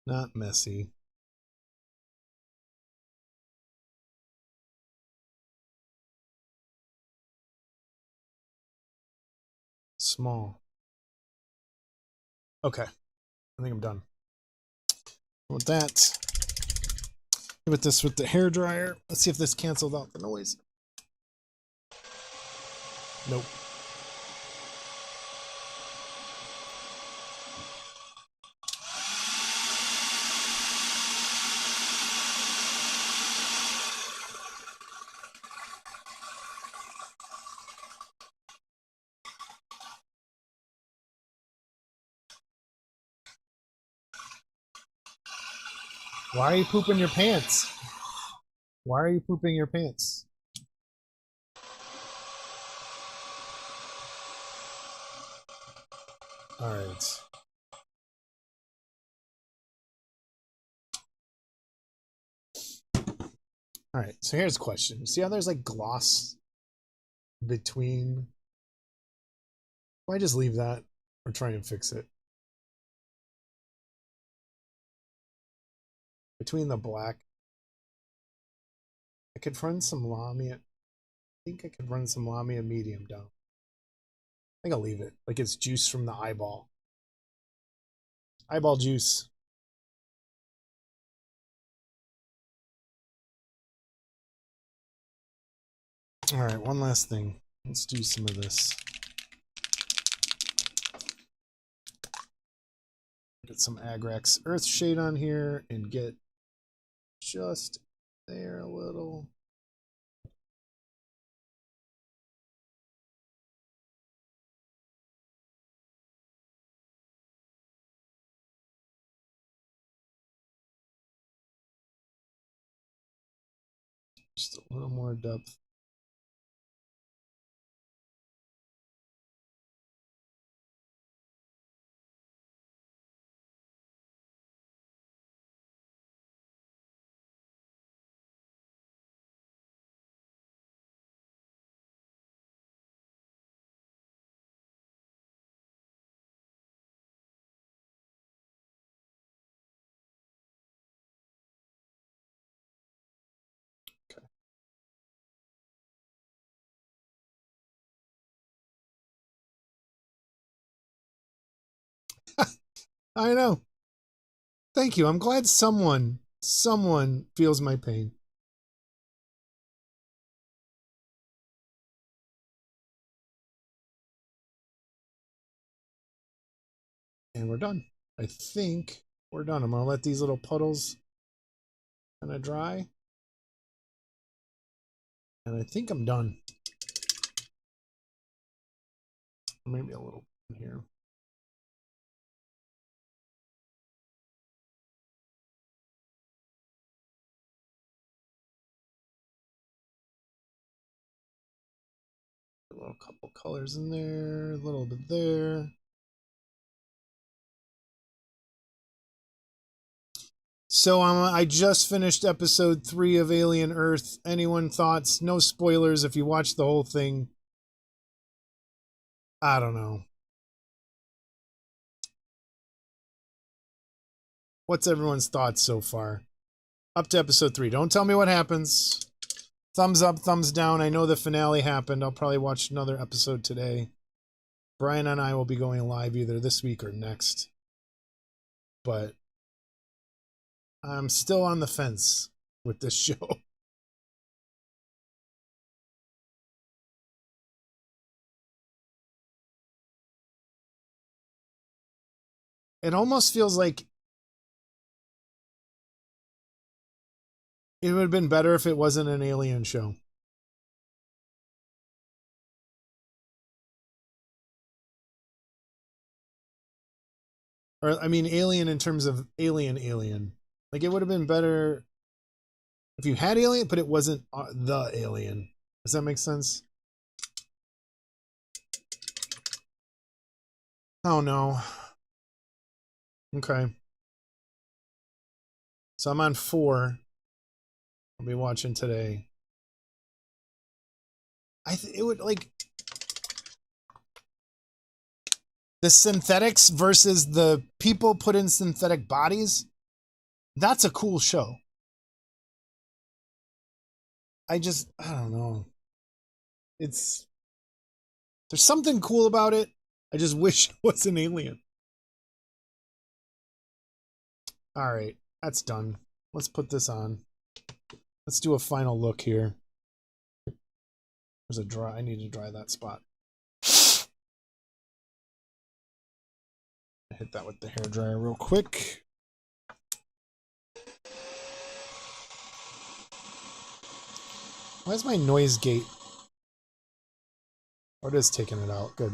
A: Not messy. Small. Okay. I think I'm done. With that, give it this with the hair dryer. Let's see if this canceled out the noise. Nope. Why are you pooping your pants? Why are you pooping your pants? All right. All right. So here's a question. See how there's like gloss between? Why just leave that or try and fix it? Between the black. I could run some Lamia. I think I could run some Lamia medium down. I think I'll leave it. Like it's juice from the eyeball. Eyeball juice. All right, one last thing. Let's do some of this. Get some Agrax Earth Shade on here and get just there a little. Just a little more depth. Okay. I know. Thank you. I'm glad someone feels my pain. And we're done. I think we're done. I'm going to let these little puddles kind of dry. And I think I'm done. Maybe a little here. A little couple colors in there, a little bit there. So I just finished episode 3 of Alien Earth. Anyone thoughts? No spoilers if you watch the whole thing. I don't know. what's everyone's thoughts so far? Up to episode 3. Don't tell me what happens. Thumbs up, thumbs down. I know the finale happened. I'll probably watch another episode today. Brian and I will be going live either this week or next. But I'm still on the fence with this show. It almost feels like it would have been better if it wasn't an alien show. Or, I mean, alien in terms of alien. Like, it would have been better if you had alien, but it wasn't the alien. Does that make sense? Oh, no. Okay. So I'm on 4. I'll be watching today. It would, like, the synthetics versus the people put in synthetic bodies. That's a cool show. I don't know. There's something cool about it. I just wish it was an alien. All right, that's done. Let's put this on. Let's do a final look here. There's a dry. I need to dry that spot. Hit that with the hairdryer real quick. Why is my noise gate? Oh, it is taking it out. Good.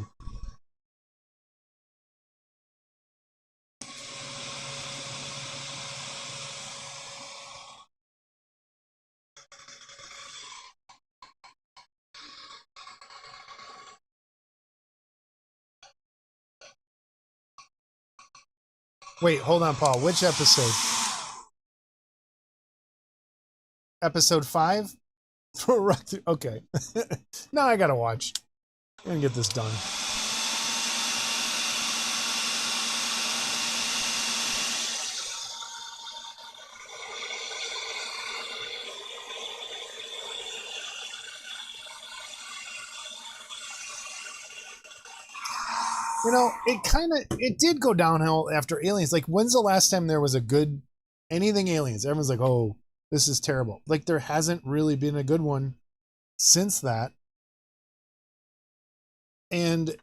A: Wait, hold on, Paul. Which episode? Episode 5? Okay. Now I gotta watch. I'm gonna get this done. You know, it did go downhill after Aliens. Like, when's the last time there was a good anything Aliens? Everyone's like, oh, this is terrible. Like, there hasn't really been a good one since that. And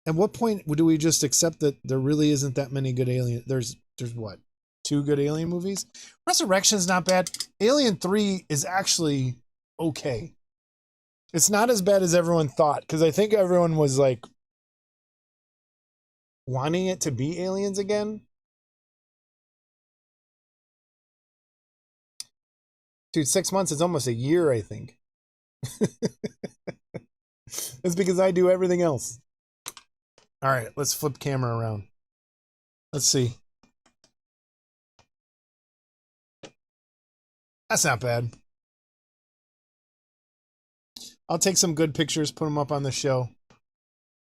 A: at what point do we just accept that there really isn't that many good Alien? There's what? 2 good Alien movies? Resurrection's not bad. Alien 3 is actually okay. It's not as bad as everyone thought, because I think everyone was like wanting it to be Aliens again. Dude, 6 months is almost a year, I think. It's because I do everything else. All right, let's flip camera around. Let's see. That's not bad. I'll take some good pictures, put them up on the show,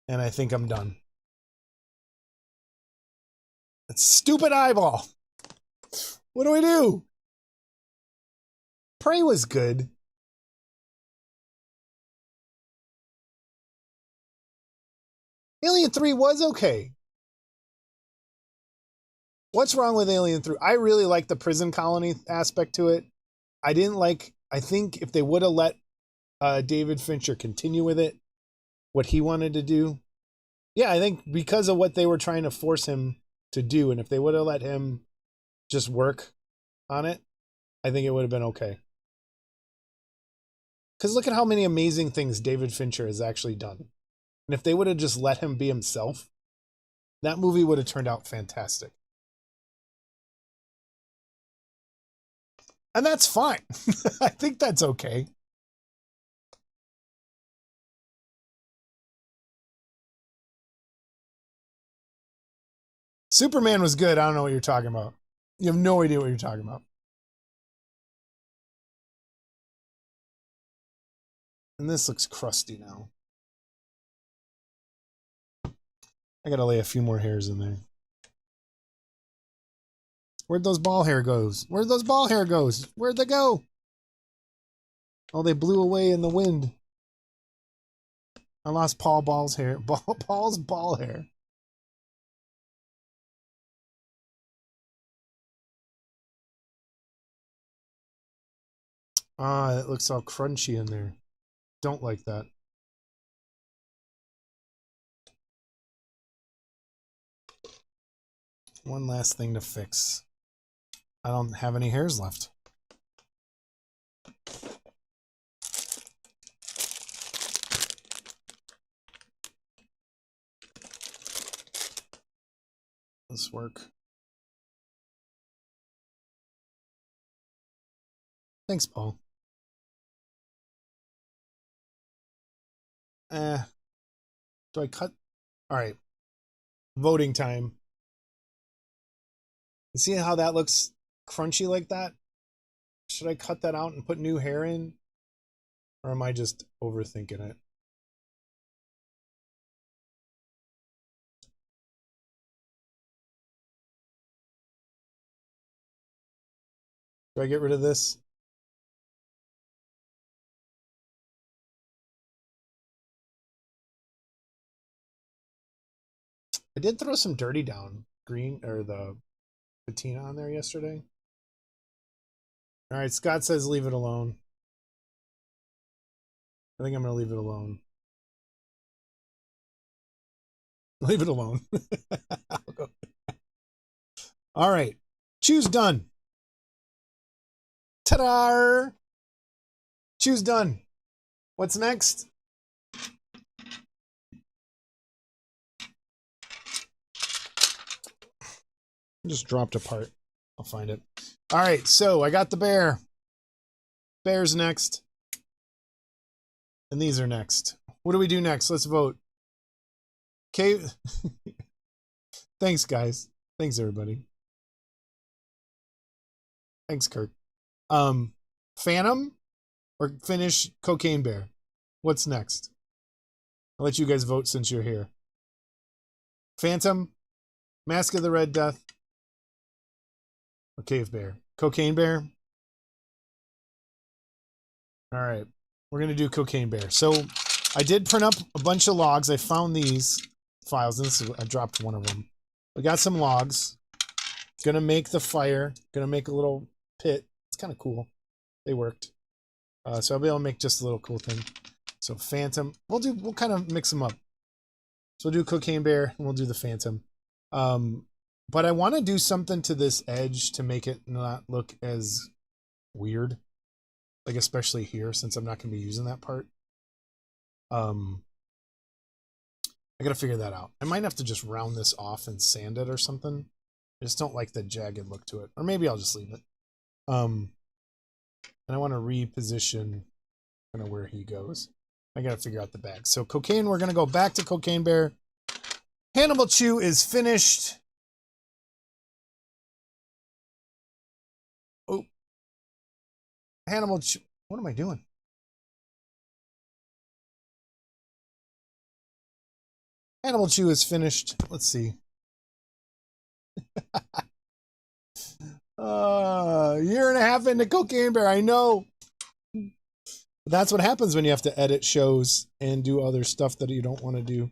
A: and I think I'm done. That stupid eyeball. What do we do? Prey was good. Alien 3 was okay. What's wrong with Alien 3? I really like the prison colony aspect to it. I think if they would have let David Fincher continue with it, what he wanted to do. Yeah, I think because of what they were trying to force him to do, and if they would have let him just work on it, I think it would have been okay. Because look at how many amazing things David Fincher has actually done. And if they would have just let him be himself, that movie would have turned out fantastic. And that's fine. I think that's okay. Superman was good. I don't know what you're talking about. You have no idea what you're talking about. And this looks crusty now. I gotta lay a few more hairs in there. Where'd those ball hair goes? Where'd those ball hair goes? Where'd they go? Oh, they blew away in the wind. I lost Paul's hair. Paul's ball hair. Ah, it looks all crunchy in there. Don't like that. One last thing to fix. I don't have any hairs left. This work. Thanks, Paul. Do I cut? All right. Voting time. You see how that looks crunchy like that? Should I cut that out and put new hair in? Or am I just overthinking it? Do I get rid of this? I did throw some dirty down green or the patina on there yesterday. All right, Scott says leave it alone. I think I'm going to leave it alone. Leave it alone. All right. Choose done. Ta-da! Choose done. What's next? Just dropped a part. I'll find it. All right, so I got the bear. Bear's next. And these are next. What do we do next? Let's vote. Okay. Thanks, guys. Thanks, everybody. Thanks, Kirk. Phantom or finish Cocaine Bear? What's next? I'll let you guys vote since you're here. Phantom, Mask of the Red Death, or Cave Bear? Cocaine Bear? All right. We're going to do Cocaine Bear. So I did print up a bunch of logs. I found these files. I dropped one of them. We got some logs. Gonna make the fire. Gonna make a little pit. It's kind of cool. They worked. So I'll be able to make just a little cool thing. So Phantom. We'll kind of mix them up. So we'll do Cocaine Bear and we'll do the Phantom. But I want to do something to this edge to make it not look as weird. Like especially here since I'm not going to be using that part. I got to figure that out. I might have to just round this off and sand it or something. I just don't like the jagged look to it. Or maybe I'll just leave it. And I want to reposition kind of where he goes. I got to figure out the bag. So Cocaine, we're going to go back to Cocaine Bear. Hannibal Chew is finished. Oh. Hannibal Chew. What am I doing? Hannibal Chew is finished. Let's see. Year and a half into Cocaine Bear, I know. That's what happens when you have to edit shows and do other stuff that you don't want to do.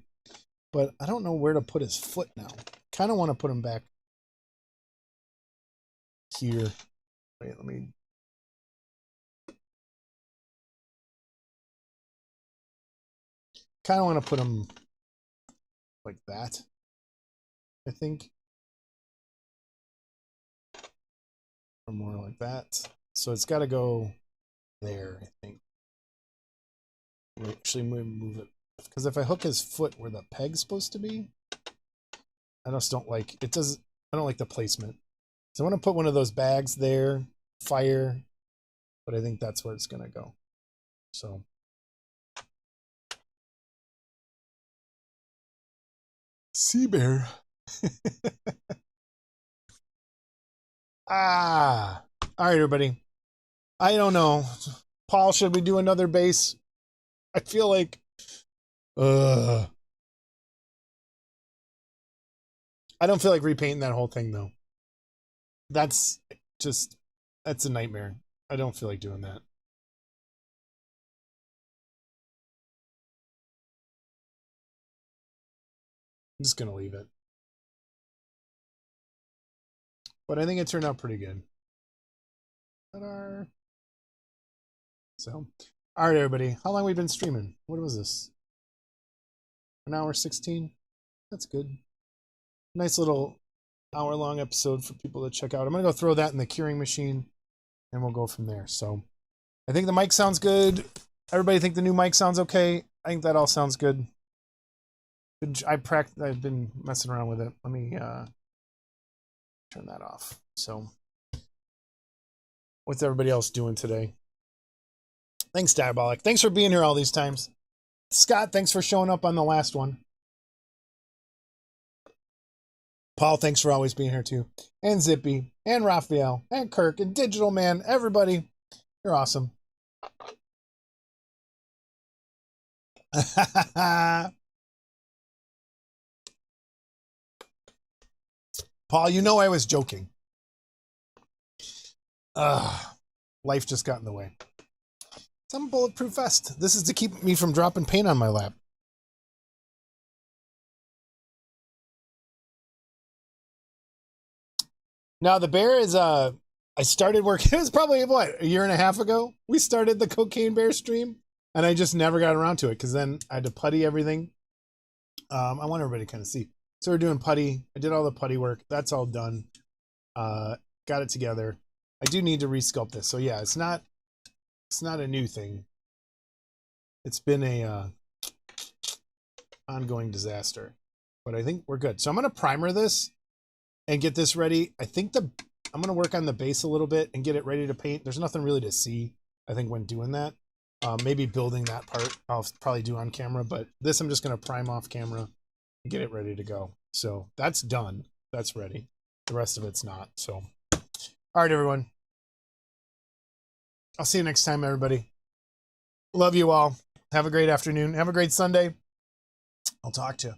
A: But I don't know where to put his foot now. Kind of want to put him back here. Wait, let me... Kind of want to put him like that, I think. Or more like that. So it's got to go there, I think. Actually, move it. Because if I hook his foot where the peg's supposed to be, I just don't like it. I don't like the placement. So I want to put one of those bags there, fire, but I think that's where it's going to go. So. Sea Bear. All right, everybody. I don't know. Paul, should we do another base? I feel like, I don't feel like repainting that whole thing, though. that's that's a nightmare. I don't feel like doing that. I'm just gonna leave it. But I think it turned out pretty good. So, all right, everybody. How long have we been streaming? What was this? An hour 16? That's good. Nice little hour-long episode for people to check out. I'm going to go throw that in the curing machine, and we'll go from there. So, I think the mic sounds good. Everybody think the new mic sounds okay? I think that all sounds good. I've been messing around with it. Let me turn that off. So, what's everybody else doing today? Thanks, Diabolic. Thanks for being here all these times. Scott, thanks for showing up on the last one. Paul, thanks for always being here too. And Zippy, and Raphael, and Kirk, and Digital Man, everybody. You're awesome. Paul, you know I was joking. Life just got in the way. Some bulletproof vest. This is to keep me from dropping paint on my lap. Now the bear is I started working. It was probably what, a year and a half ago. We started the Cocaine Bear stream, and I just never got around to it because then I had to putty everything. I want everybody to kind of see. So we're doing putty. I did all the putty work. That's all done. Got it together. I do need to resculpt this. So yeah, it's not a new thing. It's been a ongoing disaster, but I think we're good. So I'm going to primer this and get this ready. I think I'm going to work on the base a little bit and get it ready to paint. There's nothing really to see, I think, when doing that. Maybe building that part I'll probably do on camera, but this I'm just going to prime off camera and get it ready to go. So that's done. That's ready. The rest of it's not. So, all right, everyone. I'll see you next time, everybody. Love you all. Have a great afternoon. Have a great Sunday. I'll talk to you.